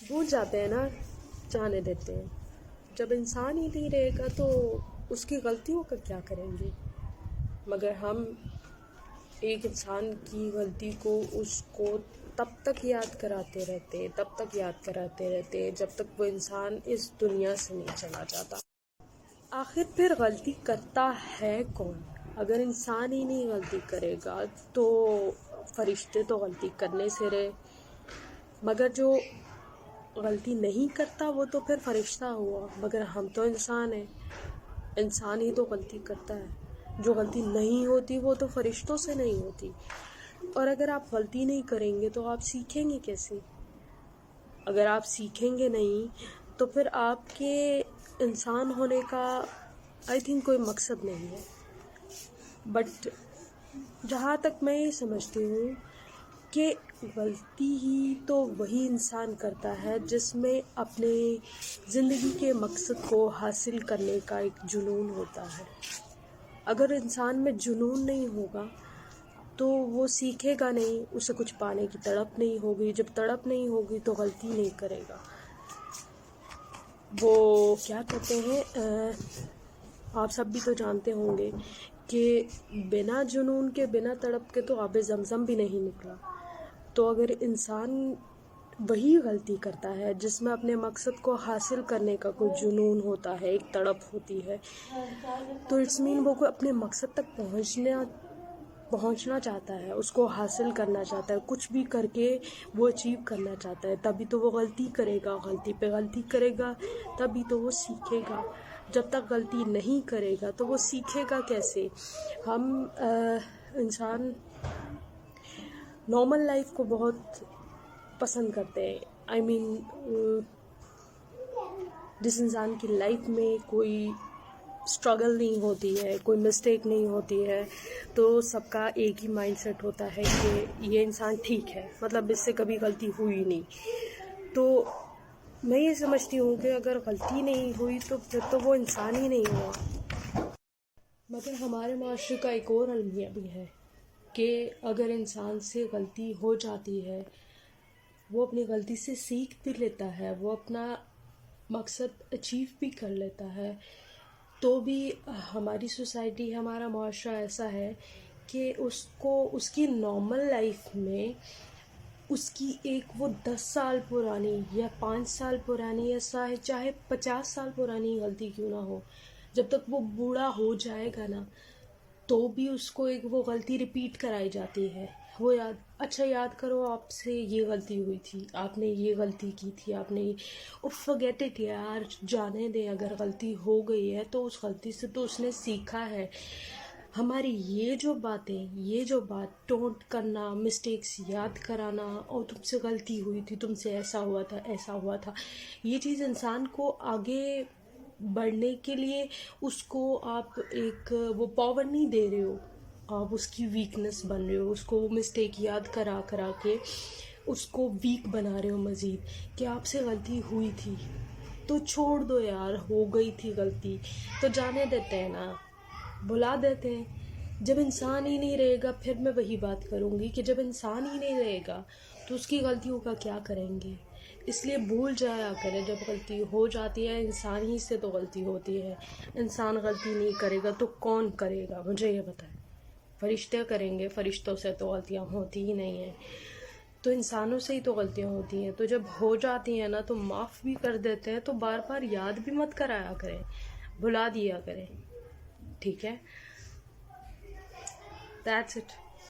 بھول جاتے ہیں نا، جانے دیتے ہیں. جب انسان ہی نہیں رہے گا تو اس کی غلطیوں کا کیا کریں گے؟ مگر ہم ایک انسان کی غلطی کو اس کو تب تک یاد کراتے رہتے جب تک وہ انسان اس دنیا سے نہیں چلا جاتا. آخر پھر غلطی کرتا ہے کون؟ اگر انسان ہی نہیں غلطی کرے گا تو فرشتے تو غلطی کرنے سے رہے، مگر جو غلطی نہیں کرتا وہ تو پھر فرشتہ ہوا. مگر ہم تو انسان ہیں، انسان ہی تو غلطی کرتا ہے. جو غلطی نہیں ہوتی وہ تو فرشتوں سے نہیں ہوتی. اور اگر آپ غلطی نہیں کریں گے تو آپ سیکھیں گے کیسے؟ اگر آپ سیکھیں گے نہیں تو پھر آپ کے انسان ہونے کا آئی تھنک کوئی مقصد نہیں ہے. بٹ جہاں تک میں یہ سمجھتی ہوں کہ غلطی ہی تو وہی انسان کرتا ہے جس میں اپنے زندگی کے مقصد کو حاصل کرنے کا ایک جنون ہوتا ہے. اگر انسان میں جنون نہیں ہوگا تو وہ سیکھے گا نہیں، اسے کچھ پانے کی تڑپ نہیں ہوگی. جب تڑپ نہیں ہوگی تو غلطی نہیں کرے گا. وہ کیا کہتے ہیں، آپ سب بھی تو جانتے ہوں گے کہ بنا جنون کے بنا تڑپ کے تو آب زمزم بھی نہیں نکلا. تو اگر انسان وہی غلطی کرتا ہے جس میں اپنے مقصد کو حاصل کرنے کا کوئی جنون ہوتا ہے، ایک تڑپ ہوتی ہے، تو اٹس مین وہ کوئی اپنے مقصد تک پہنچنا چاہتا ہے، اس کو حاصل کرنا چاہتا ہے، کچھ بھی کر کے وہ اچیو کرنا چاہتا ہے. تبھی تو وہ غلطی کرے گا، غلطی پہ غلطی کرے گا، تبھی تو وہ سیکھے گا. جب تک غلطی نہیں کرے گا تو وہ سیکھے گا کیسے؟ ہم انسان نارمل لائف کو بہت پسند کرتے ہیں. آئی مین جس انسان کی لائف میں کوئی اسٹرگل نہیں ہوتی ہے، کوئی مسٹیک نہیں ہوتی ہے، تو سب کا ایک ہی مائنڈ سیٹ ہوتا ہے کہ یہ انسان ٹھیک ہے، مطلب اس سے کبھی غلطی ہوئی نہیں. تو میں یہ سمجھتی ہوں کہ اگر غلطی نہیں ہوئی تو پھر تو وہ انسان ہی نہیں ہوا. مگر ہمارے معاشرے کا ایک اور المیہ بھی ہے کہ اگر انسان سے غلطی ہو جاتی ہے، وہ اپنی غلطی سے سیکھ بھی لیتا ہے، وہ اپنا مقصد اچیو بھی کر لیتا ہے، تو بھی ہماری سوسائٹی، ہمارا معاشرہ ایسا ہے کہ اس کو اس کی نارمل لائف میں اس کی ایک وہ 10 سال پرانی یا 5 سال پرانی یا چاہے 50 سال پرانی غلطی کیوں نہ ہو، جب تک وہ بوڑھا ہو جائے گا نا تو بھی اس کو ایک وہ غلطی ریپیٹ کرائی جاتی ہے. وہ یاد کرو آپ سے یہ غلطی ہوئی تھی، آپ نے یہ غلطی کی تھی، آپ نے forget it یار، جانے دیں. اگر غلطی ہو گئی ہے تو اس غلطی سے تو اس نے سیکھا ہے. ہماری یہ جو بات ٹونٹ کرنا، مسٹیکس یاد کرانا، اور تم سے غلطی ہوئی تھی، تم سے ایسا ہوا تھا، یہ چیز انسان کو آگے بڑھنے کے لیے اس کو آپ ایک وہ پاور نہیں دے رہے ہو، آپ اس کی ویکنس بن رہے ہو. اس کو مسٹیک یاد کرا کے اس کو ویک بنا رہے ہو مزید، کہ آپ سے غلطی ہوئی تھی تو چھوڑ دو یار، ہو گئی تھی غلطی تو جانے دیتے ہیں نا، بھلا دیتے ہیں. جب انسان ہی نہیں رہے گا، پھر میں وہی بات کروں گی کہ جب انسان ہی نہیں رہے گا تو اس کی غلطیوں کا کیا کریں گے؟ اس لیے بھول جایا کرے جب غلطی ہو جاتی ہے. انسان ہی سے تو غلطی ہوتی ہے. انسان غلطی نہیں کرے گا تو کون کرے گا؟ مجھے یہ بتائیں. فرشتے کریں گے، فرشتوں سے تو غلطیاں ہوتی ہی نہیں ہیں، تو انسانوں سے ہی تو غلطیاں ہوتی ہیں. تو جب ہو جاتی ہیں نا تو معاف بھی کر دیتے ہیں، تو بار بار یاد بھی مت کرایا کریں، بھلا دیا کریں. ٹھیک ہے؟ That's it.